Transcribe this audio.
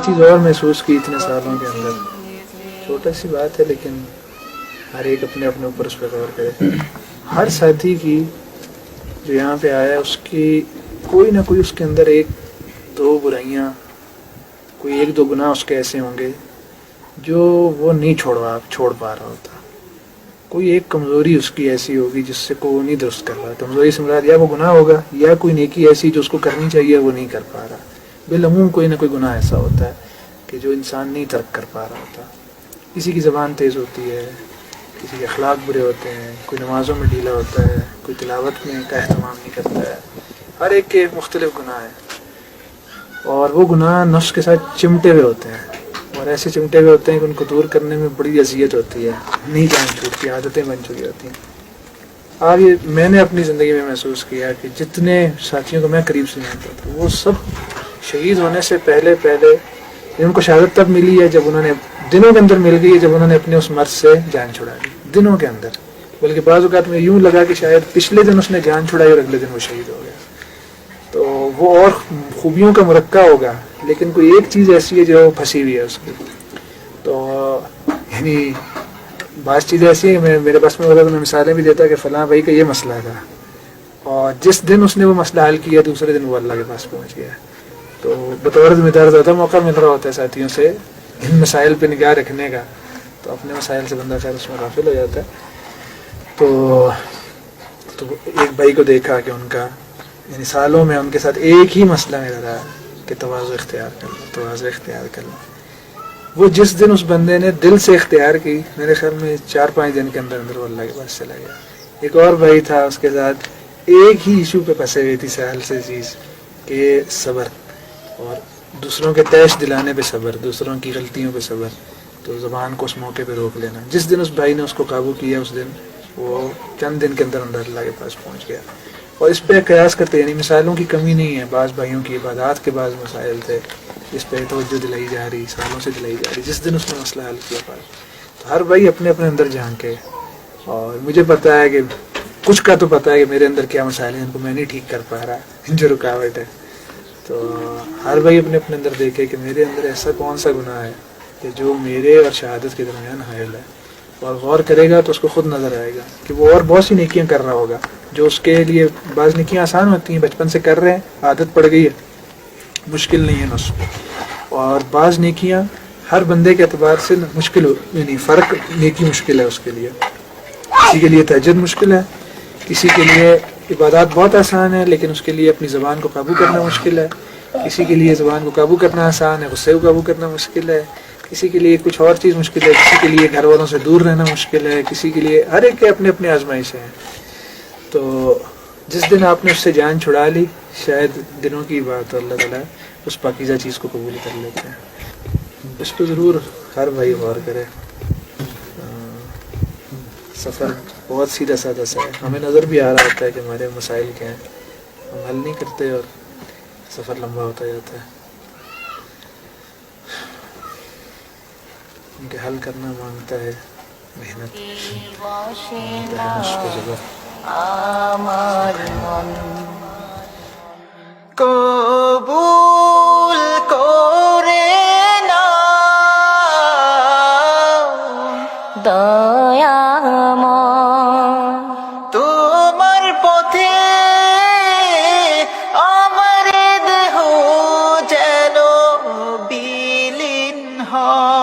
چیز اور محسوس کی اتنے سالوں کے اندر، چھوٹا سی بات ہے لیکن ہر ایک اپنے اپنے اوپر اس پہ غور کرے. ہر ساتھی کی جو یہاں پہ آیا اس کی کوئی نہ کوئی اس کے اندر ایک دو برائیاں، کوئی ایک دو گناہ اس کے ایسے ہوں گے جو وہ نہیں چھوڑ پا رہا ہوتا. کوئی ایک کمزوری اس کی ایسی ہوگی جس سے کو وہ نہیں درست کر رہا. کمزوری سے مراد یا وہ گناہ ہوگا یا کوئی نیکی ایسی جو اس کو کرنی چاہیے وہ نہیں کر پا رہا. بالعموم کوئی نہ کوئی گناہ ایسا ہوتا ہے کہ جو انسان نہیں ترک کر پا رہا ہوتا. کسی کی زبان تیز ہوتی ہے، کسی کے اخلاق برے ہوتے ہیں، کوئی نمازوں میں ڈھیلا ہوتا ہے، کوئی تلاوت میں کا اہتمام نہیں کرتا ہے. ہر ایک کے مختلف گناہ ہیں اور وہ گناہ نفس کے ساتھ چمٹے ہوئے ہوتے ہیں اور ایسے چمٹے ہوئے ہوتے ہیں کہ ان کو دور کرنے میں بڑی اذیت ہوتی ہے، نہیں جان چھوٹتی، عادتیں بن چکی ہوتی ہیں. آج یہ میں نے اپنی زندگی میں محسوس کیا کہ جتنے ساتھیوں کو میں قریب سے جانتا تھا وہ سب شہید ہونے سے پہلے ان کو شہادت تب ملی ہے جب انہوں نے دنوں کے اندر مل گئی ہے، جب انہوں نے اپنے اس مرض سے جان چھڑا لی دنوں کے اندر. بلکہ بعض اوقات میں یوں لگا کہ شاید پچھلے دن اس نے جان چھڑائی اور اگلے دن وہ شہید ہو گیا. تو وہ اور خوبیوں کا مرکہ ہوگا لیکن کوئی ایک چیز ایسی ہے جو پھنسی ہوئی ہے اس کی. تو یعنی بعض چیزیں ایسی ہیں کہ میرے بس میں ہوتا تو میں مثالیں بھی دیتا کہ فلاں بھائی کا یہ مسئلہ تھا اور جس دن اس نے وہ مسئلہ حل کیا دوسرے دن وہ اللہ کے پاس پہنچ گیا. تو بطور ذمہ دار ہوتا موقع مل رہا ہوتا ہے ساتھیوں سے ان مسائل پہ نگاہ رکھنے کا، تو اپنے مسائل سے بندہ خیر اس میں غافل ہو جاتا ہے. تو ایک بھائی کو دیکھا کہ ان کا یعنی سالوں میں ان کے ساتھ ایک ہی مسئلہ میرا رہا کہ تواضع اختیار کر لو. وہ جس دن اس بندے نے دل سے اختیار کی میرے خیال میں 4-5 دن کے اندر وہ اللہ کے پاس چلا گیا. ایک اور بھائی تھا اس کے ساتھ ایک ہی ایشو پہ پھنسے ہوئی تھی سہل سے چیز کہ صبر اور دوسروں کے تیش دلانے پہ صبر، دوسروں کی غلطیوں پہ صبر. تو زبان کو اس موقع پہ روک لینا. جس دن اس بھائی نے اس کو قابو کیا اس دن وہ چند دن کے اندر اللہ کے پاس پہنچ گیا. اور اس پہ قیاس کرتے یعنی مثالوں کی کمی نہیں ہے. بعض بھائیوں کی عبادات کے بعض مسائل تھے جس پہ توجہ دلائی جا رہی، سالوں سے دلائی جا رہی. جس دن اس نے مسئلہ حل کیا پاس تو ہر بھائی اپنے اپنے اندر جھانکے. اور مجھے پتا ہے کہ کچھ کا تو پتا ہے کہ میرے اندر کیا مسائل ہیں ان کو میں نہیں ٹھیک کر پا رہا، جو رکاوٹ ہے. تو ہر بھائی اپنے اپنے اندر دیکھے کہ میرے اندر ایسا کون سا گناہ ہے کہ جو میرے اور شہادت کے درمیان حائل ہے. اور غور کرے گا تو اس کو خود نظر آئے گا کہ وہ اور بہت سی نیکیاں کر رہا ہوگا جو اس کے لیے بعض نیکیاں آسان ہوتی ہیں، بچپن سے کر رہے ہیں، عادت پڑ گئی ہے، مشکل نہیں ہے نس. اور بعض نیکیاں ہر بندے کے اعتبار سے مشکل یعنی فرق نیکی مشکل ہے اس کے لیے. کسی کے لیے تہجد مشکل ہے، کسی کے لیے عبادات بہت آسان ہے لیکن اس کے لیے اپنی زبان کو قابو کرنا مشکل ہے. کسی کے لیے زبان کو قابو کرنا آسان ہے، غصے کو قابو کرنا مشکل ہے. کسی کے لیے کچھ اور چیز مشکل ہے، کسی کے لیے گھر والوں سے دور رہنا مشکل ہے، کسی کے لیے ہر ایک کے اپنے اپنے آزمائشیں ہیں. تو جس دن آپ نے اس سے جان چھڑا لی شاید دنوں کی بات اللہ تعالیٰ اس پاکیزہ چیز کو قبول کر لیتے ہیں. اس پہ ضرور ہر بھائی غور کرے. سفر بہت سیدھا سادہ سا ہے، ہمیں نظر بھی آ رہا ہوتا ہے کہ ہمارے مسائل کیا ہیں، ہم حل نہیں کرتے اور سفر لمبا ہوتا جاتا ہے. ان کے حل کرنا مانگتا ہے محنت، مانگتا ہے مشق و جذبہ. কবুল করে নাও দয়াময়, তোমার পথে আমার দেহ যেন বিলীন হয়.